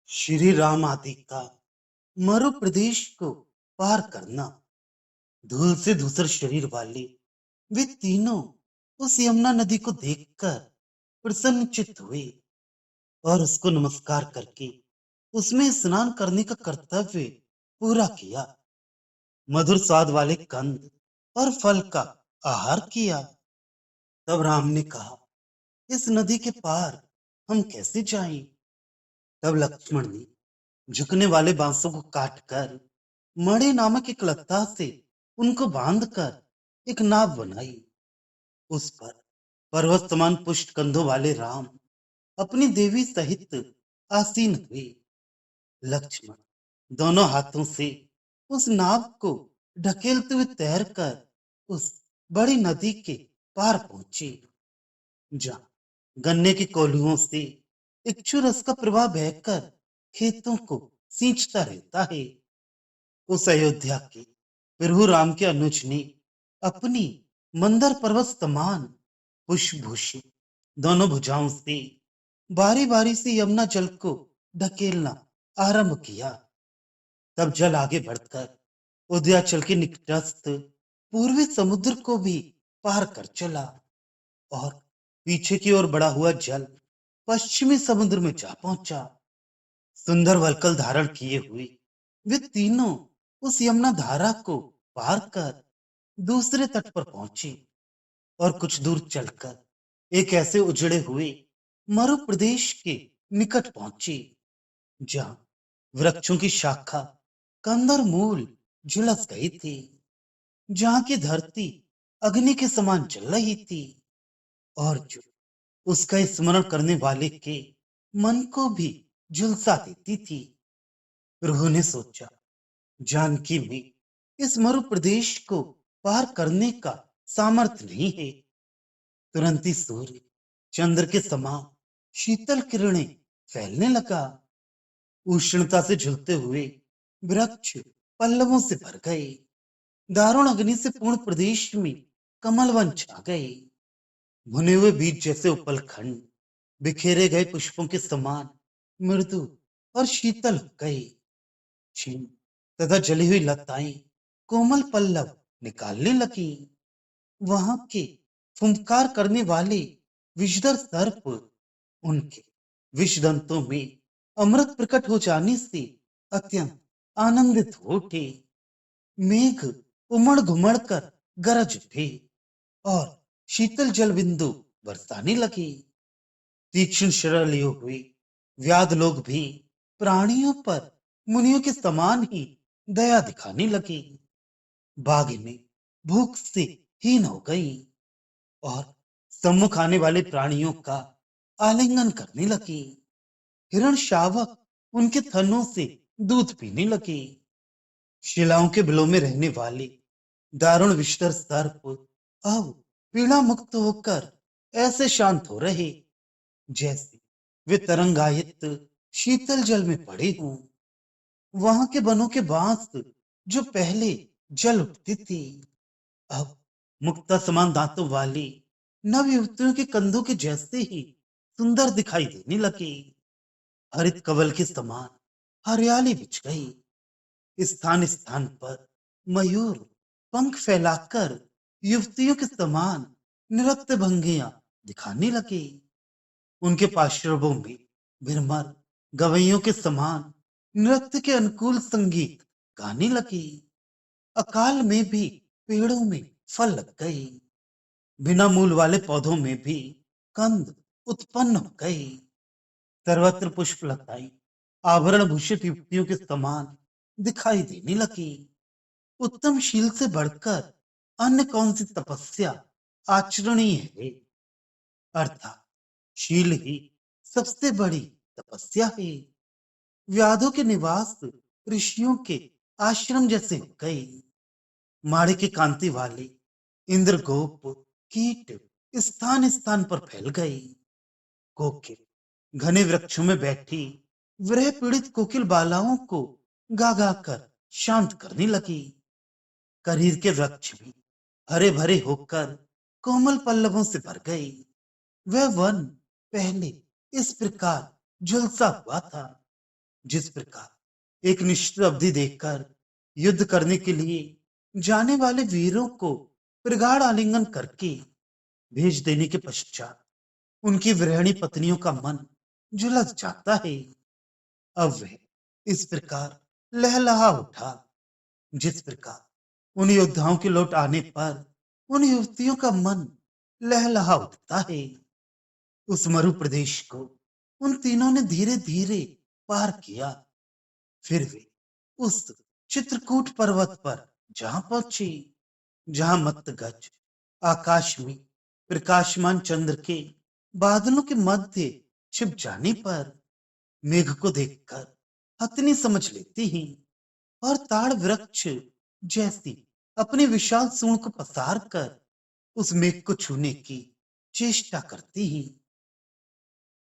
श्री राम आदि का मरु प्रदेश को पार करना। धूल से धूसर शरीर वाले वे तीनों उस यमुना नदी को देखकर प्रसन्नचित्त हुए और उसको नमस्कार करके उसमें स्नान करने का कर्तव्य पूरा किया। मधुर स्वाद वाले कंद और फल का आहार किया। तब राम ने कहा, इस नदी के पार हम कैसे जाएं? तब लक्ष्मण ने झुकने वाले बांसों को काटकर मणि नामक एक लत्ता से उनको बांधकर एक नाव बनाई। उस पर पर्वत समान पुष्ट कंधों वाले राम अपनी देवी सहित आसीन हुए। लक्ष्मण दोनों हाथों से उस नाव को ढकेलते हुए तैरकर उस बड़ी नदी के पार पहुंचे, जहां गन्ने की कोल्हुओं से इक्षु रस का प्रवाह बहकर खेतों को सींचता रहता है। उस अयोध्या के प्रभु राम के अनुज ने अपनी मंदर पर्वत समान पुष्पभूषित दोनों भुजाओं से बारी बारी से यमुना जल को ढकेलना आरंभ किया। तब जल आगे बढ़कर उदयाचल के निकटस्थ पूर्वी समुद्र को भी पार कर चला और पीछे की ओर बढ़ा हुआ जल पश्चिमी समुद्र में जा पहुंचा। सुंदर वलकल धारण किए हुए वे तीनों उस यमुना धारा को पार कर दूसरे तट पर पहुंचे और कुछ दूर चलकर एक ऐसे उजड़े हुए मरु प्रदेश के निकट पहुंचे, जहां वृक्षों की शाखा कंद और मूल झुलस गई थी, जहां की धरती अग्नि के समान जल रही थी और जो उसका स्मरण करने वाले के मन को भी झुलसा देती थी। प्रभु ने सोचा, जानकी में इस मरु प्रदेश को पार करने का सामर्थ्य नहीं है। तुरंत ही सूर्य चंद्र के समान शीतल किरणें फैलने लगा। उष्णता से झुलते हुए वृक्ष पल्लवों से भर गए। दारुण अग्नि से पूर्ण प्रदेश में कमल वन छा गए। भुने हुए बीज जैसे उपल खंड बिखेरे गए पुष्पों के समान मृदु और शीतल हो गए। क्षीण तथा जली हुई लताएं कोमल पल्लव निकालने लगी। वहां के फुंकार करने वाले विषधर सर्प उनके विषदंतों में अमृत प्रकट हो जाने से अत्यंत आनंदित हो उठे। मेघ उमड़ घुमड़ कर गरज उठे और शीतल जल बिंदु बरसाने लगे। तीक्ष्ण शर लिए हुए व्याध लोग भी प्राणियों पर मुनियों के समान ही दया दिखाने लगे। बाघिनी भूख से हीन हो गई और सम्मुख आने वाले प्राणियों का आलिंगन करने लगी। हिरण शावक उनके थनों से दूध पीने लगे। शिलाओं के बिलों में रहने वाले दारुण विषधर सर्प अब पीड़ा मुक्त होकर ऐसे शांत हो रहे जैसे वे तरंगायित शीतल जल में पड़े हों। वहां के बनों के बांस जो पहले जल उठती थी, अब मुक्ता समान दांतों वाली नव युवतियों के कंधों के जैसे ही सुंदर दिखाई देने लगे। हरित कवल के समान हरियाली बिछ गई। स्थान स्थान पर मयूर पंख फैलाकर युवतियों के समान नृत्य भंगियां दिखाने लगे। उनके पार्श्वों में भीरमर गवैयों के समान नृत्य के अनुकूल संगीत गाने लगे। अकाल में भी पेड़ों में फल लग गए। बिना मूल वाले पौधों में भी कंद उत्पन्न हो गए। सर्वत्र पुष्प लताएं आभरण भूषित युवतियों के समान दिखाई देने लगी। उत्तम शील से बढ़कर अन्य कौन सी तपस्या आचरणीय है? अर्थात शील ही सबसे बड़ी तपस्या है। व्याधों के निवास ऋषियों के आश्रम जैसे हो गए। माड़े की कांति वाले इंद्रगोप कीट स्थान स्थान पर फैल गए। कोकिल घने वृक्षों में बैठी वह पीड़ित कोकिल बालाओं को गा गा कर शांत करने लगी। करीर के वृक्ष भी हरे भरे होकर कोमल पल्लवों से भर गए। वह वन पहले इस प्रकार झुलसा हुआ था, जिस प्रकार एक निश्चित अवधि देखकर युद्ध करने के लिए जाने वाले वीरों को प्रगाढ़ आलिंगन करके भेज देने के पश्चात उनकी गृहिणी पत्नियों का मन झुलस जाता है। अब वह इस प्रकार लहलहा उठा, जिस प्रकार उन योद्धाओं के लौट आने पर उन युवतियों का मन लहलहा उठता है। उस मरु प्रदेश को उन तीनों ने धीरे धीरे पार किया। फिर वे उस चित्रकूट पर्वत पर जहां पहुंचे, जहां मत्तगज आकाश में प्रकाशमान चंद्र के बादलों के मध्य छिप जाने पर मेघ को देखकर हथनी समझ लेती हैं और ताड़ वृक्ष जैसी अपनी विशाल सूंड को पसार कर उस मेघ को छूने की चेष्टा करती हैं।